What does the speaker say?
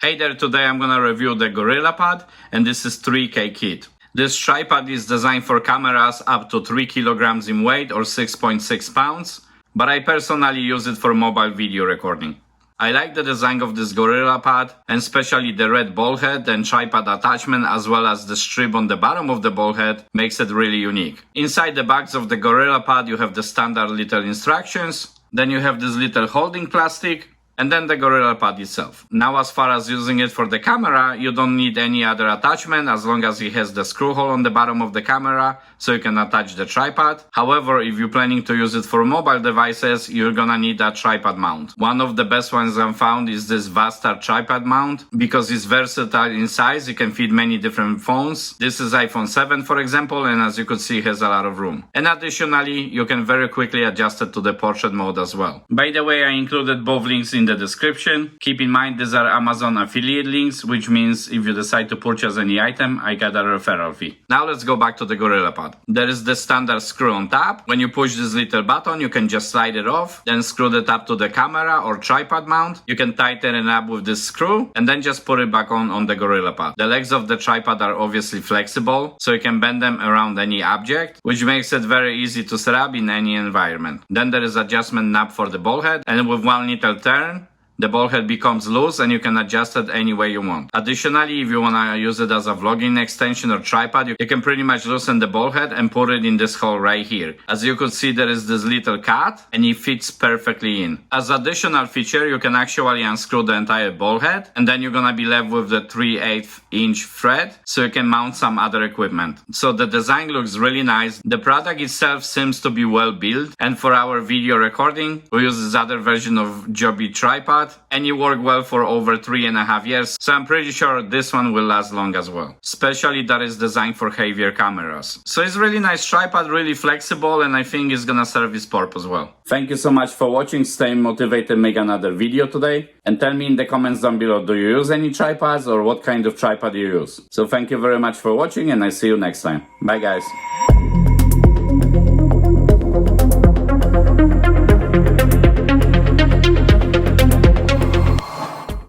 Hey there, today I'm gonna review the Gorillapod, and this is 3K kit. This tripod is designed for cameras up to 3 kilograms in weight or 6.6 pounds, but I personally use it for mobile video recording. I like the design of this Gorillapod, and especially the red ball head and tripod attachment, as well as the strip on the bottom of the ball head makes it really unique. Inside the box of the Gorillapod you have the standard little instructions, then you have this little holding plastic, and then the Gorillapod itself. Now, as far as using it for the camera, you don't need any other attachment as long as it has the screw hole on the bottom of the camera so you can attach the tripod. However, if you're planning to use it for mobile devices, you're gonna need a tripod mount. One of the best ones I've found is this aastandart tripod mount because it's versatile in size. It can fit many different phones. This is iPhone 7 for example, and as you could see, it has a lot of room. And additionally, you can very quickly adjust it to the portrait mode as well. By the way, I included both links in the description. Keep in mind these are Amazon affiliate links, which means if you decide to purchase any item, I get a referral fee. Now let's go back to the Gorillapod. There is the standard screw on top. When you push this little button, you can just slide it off, then screw it up to the camera or tripod mount. You can tighten it up with this screw and then just put it back on the Gorillapod. The legs of the tripod are obviously flexible, so you can bend them around any object, which makes it very easy to set up in any environment. Then there is adjustment knob for the ball head, and with one little turn, the ball head becomes loose and you can adjust it any way you want. Additionally, if you want to use it as a vlogging extension or tripod, you can pretty much loosen the ball head and put it in this hole right here. As you could see, there is this little cut and it fits perfectly in. As additional feature, you can actually unscrew the entire ball head, and then you're gonna be left with the 3/8 inch thread so you can mount some other equipment. So the design looks really nice. The product itself seems to be well built, and for our video recording, we use this other version of Joby tripod, and it worked well for over 3.5 years, so I'm pretty sure this one will last long as well, especially that is designed for heavier cameras. So it's really nice tripod, really flexible, and I think it's gonna serve its purpose well. Thank you so much for watching. Stay motivated, make another video today, and tell me in the comments down below, do you use any tripods or what kind of tripod you use? So thank you very much for watching, and I see you next time. Bye guys.